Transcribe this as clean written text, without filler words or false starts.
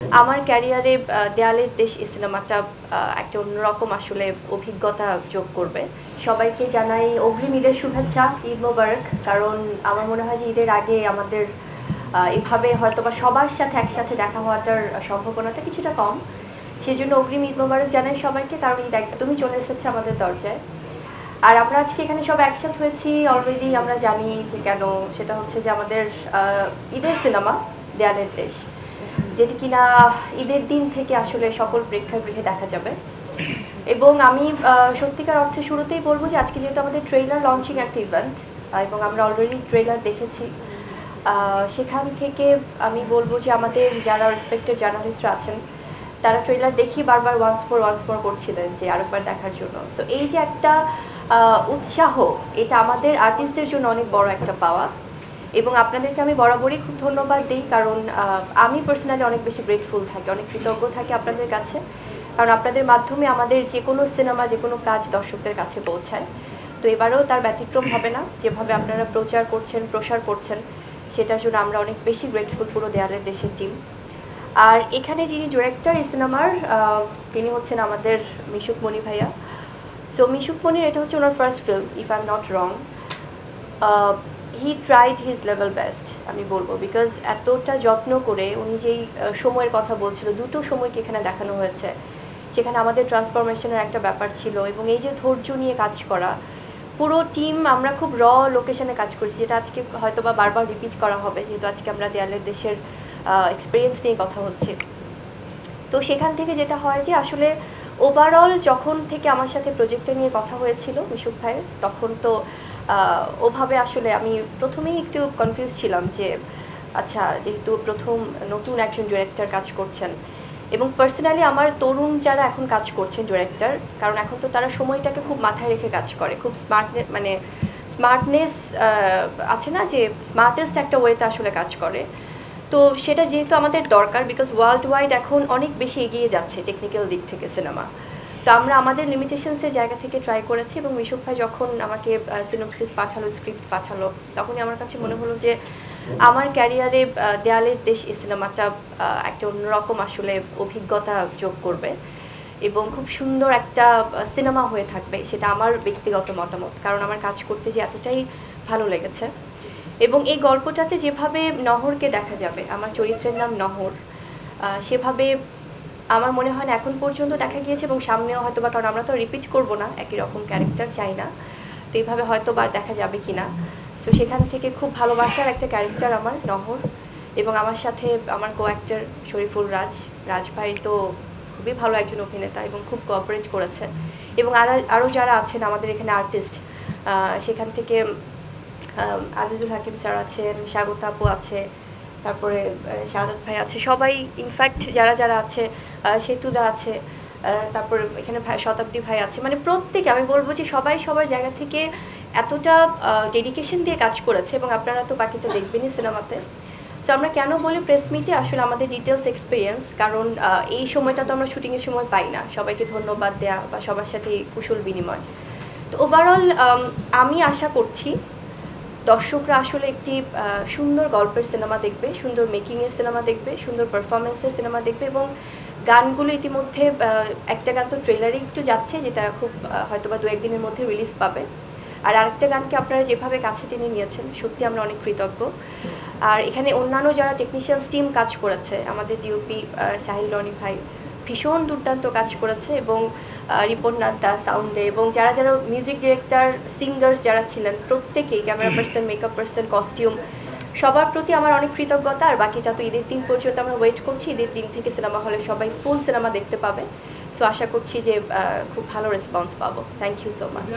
আমার ক্যারিয়ারে দেয়ালের দেশ এই সিনেমাটা একটা অন্যরকম আসলে অভিজ্ঞতা যোগ করবে। সবাইকে জানাই অগ্রিম ঈদের শুভেচ্ছা, ঈদ মোবারক। কারণ আমার মনে হয় যে ঈদের আগে আমাদের এভাবে হয়তোবা সবার সাথে একসাথে দেখা হওয়াটার সম্ভাবনাটা কিছুটা কম। সেই জন্য অগ্রিম ঈদ মোবারক জানাই সবাইকে, কারণ ঈদ একদমই চলে এসেছে আমাদের দরজায়। আর আমরা আজকে এখানে সব একসাথে হয়েছি অলরেডি আমরা জানি যে কেন। সেটা হচ্ছে যে আমাদের ঈদের সিনেমা দেয়ালের দেশ, যেটি কিনা ঈদের দিন থেকে আসলে সকল প্রেক্ষাগৃহে দেখা যাবে। এবং আমি সত্যিকার অর্থে শুরুতেই বলবো যে আজকে যেহেতু আমাদের ট্রেলার লঞ্চিং একটা ইভেন্ট এবং আমরা অলরেডি ট্রেলার দেখেছি, সেখান থেকে আমি বলবো যে আমাদের যারা রেসপেক্টেড জার্নালিস্টরা আছেন তারা ট্রেলার দেখি বারবার ওয়ান্স মোর করছিলেন যে আরেকবার দেখার জন্য। সো এই যে একটা উৎসাহ, এটা আমাদের আর্টিস্টদের জন্য অনেক বড় একটা পাওয়া। এবং আপনাদেরকে আমি বরাবরই খুব ধন্যবাদ দিই, কারণ আমি পার্সোনালি অনেক বেশি গ্রেটফুল থাকি, অনেক কৃতজ্ঞ থাকি আপনাদের কাছে। কারণ আপনাদের মাধ্যমে আমাদের যে কোনো সিনেমা, যে কোনো কাজ দর্শকদের কাছে পৌঁছায়। তো এবারেও তার ব্যতিক্রম হবে না। যেভাবে আপনারা প্রচার করছেন, প্রসার করছেন, সেটার জন্য আমরা অনেক বেশি গ্রেটফুল পুরো দেয়ালের দেশের টিম। আর এখানে যিনি ডিরেক্টর এই সিনেমার, তিনি হচ্ছেন আমাদের মিশুক মনি ভাইয়া। সো মিশুক মনির এটা হচ্ছে ওনার first film, if I am not wrong. He tried his level best আমি বলবো, বিকজ এতটা যত্ন করে উনি যেই সময়ের কথা বলছিল, দুটো সময়কে এখানে দেখানো হয়েছে। সেখানে আমাদের ট্রান্সফরমেশনের একটা ব্যাপার ছিল, এবং এই যে ধৈর্য নিয়ে কাজ করা, পুরো টিম আমরা খুব লোকেশনে কাজ করছি, যেটা আজকে হয়তো বা বারবার রিপিট করা হবে, যেহেতু আজকে আমরা দেয়ালের দেশের এক্সপিরিয়েন্স নিয়ে কথা হচ্ছে। তো সেখান থেকে যেটা হয় যে আসলে ওভারঅল যখন থেকে আমার সাথে প্রজেক্টটা নিয়ে কথা হয়েছিল মিশুক ভাইয়ের, তখন তো ওভাবে আসলে আমি প্রথমেই একটু কনফিউজ ছিলাম যে আচ্ছা, যেহেতু প্রথম নতুন একজন ডিরেক্টর কাজ করছেন, এবং পার্সোনালি আমার তরুণ যারা এখন কাজ করছেন ডিরেক্টর, কারণ এখন তো তারা সময়টাকে খুব মাথায় রেখে কাজ করে, খুব স্মার্টনেস আছে না, যে স্মার্টেস্ট একটা ওয়েতে আসলে কাজ করে। তো সেটা যেহেতু আমাদের দরকার, বিকজ ওয়ার্ল্ড ওয়াইড এখন অনেক বেশি এগিয়ে যাচ্ছে টেকনিক্যাল দিক থেকে সিনেমা। তো আমরা আমাদের লিমিটেশনসের জায়গা থেকে ট্রাই করেছি, এবং মিশুক ভাই যখন আমাকে সিনোপসিস পাঠালো, স্ক্রিপ্ট পাঠালো, তখনই আমার কাছে মনে হলো যে আমার ক্যারিয়ারে দেয়ালের দেশ এই সিনেমাটা একটা অন্যরকম আসলে অভিজ্ঞতা যোগ করবে, এবং খুব সুন্দর একটা সিনেমা হয়ে থাকবে। সেটা আমার ব্যক্তিগত মতামত, কারণ আমার কাজ করতে যে এতটাই ভালো লেগেছে। এবং এই গল্পটাতে যেভাবে নহরকে দেখা যাবে, আমার চরিত্রের নাম নহর, সেভাবে আমার মনে হয় না এখন পর্যন্ত দেখা গিয়েছে, এবং সামনেও হয়তো বা, কারণ আমরা তো রিপিট করবো না, একই রকম ক্যারেক্টার চাই না, তো এইভাবে হয়তো বা দেখা যাবে কি না। সো সেখান থেকে খুব ভালোবাসার একটা ক্যারেক্টার আমার নহর। এবং আমার সাথে আমার কো অ্যাক্টর শরীফুল রাজ ভাই তো খুবই ভালো একজন অভিনেতা, এবং খুব কোঅপারেট করেছে। এবং আরও যারা আছেন আমাদের এখানে আর্টিস্ট, সেখান থেকে আজিজুল হাকিম স্যার আছেন, স্বাগত আপু আছে, তারপরে শাহাদাত ভাই আছে, সবাই ইনফ্যাক্ট যারা আছে, সেতুদা আছে, তারপরে এখানে শতাব্দী ভাই আছে, মানে প্রত্যেকে আমি বলবো যে সবাই সবার জায়গা থেকে এতটা ডেডিকেশন দিয়ে কাজ করেছে, এবং আপনারা তো বাকিটা দেখবেনই সিনেমাতে। সো আমরা কেন বলি প্রেস মিটে আসলে আমাদের ডিটেলস এক্সপিরিয়েন্স, কারণ এই সময়টা তো আমরা শুটিংয়ের সময় পাই না সবাইকে ধন্যবাদ দেওয়া বা সবার সাথে কুশল বিনিময়। তো ওভারঅল আমি আশা করছি দর্শকরা আসলে একটি সুন্দর গল্পের সিনেমা দেখবে, সুন্দর মেকিংয়ের সিনেমা দেখবে, সুন্দর পারফরমেন্সের সিনেমা দেখবে। এবং গানগুলো ইতিমধ্যে একটা গান তো ট্রেলারে একটু যাচ্ছে, যেটা খুব হয়তো বা 2-1 দিনের মধ্যে রিলিজ পাবে। আর আরেকটা গানকে আপনারা যেভাবে কাছে টেনে নিয়েছেন, সত্যি আমরা অনেক কৃতজ্ঞ। আর এখানে অন্যান্য যারা টেকনিশিয়ানস টিম কাজ করেছে, আমাদের ডিওপি সাহিল রনি ভাই ভীষণ দুর্দান্ত কাজ করেছে, এবং রিপন নাদ্দা সাউন্ডে, এবং যারা মিউজিক ডিরেক্টর, সিঙ্গার্স যারা ছিলেন প্রত্যেকেই, camera person, makeup person, costume, সবার প্রতি আমার অনেক কৃতজ্ঞতা। আর বাকিটা তো ঈদের দিন পর্যন্ত আমরা ওয়েট করছি, ঈদের দিন থেকে সিনেমা হলে সবাই ফুল সিনেমা দেখতে পাবে। সো আশা করছি যে খুব ভালো রেসপন্স পাবো। Thank you so much.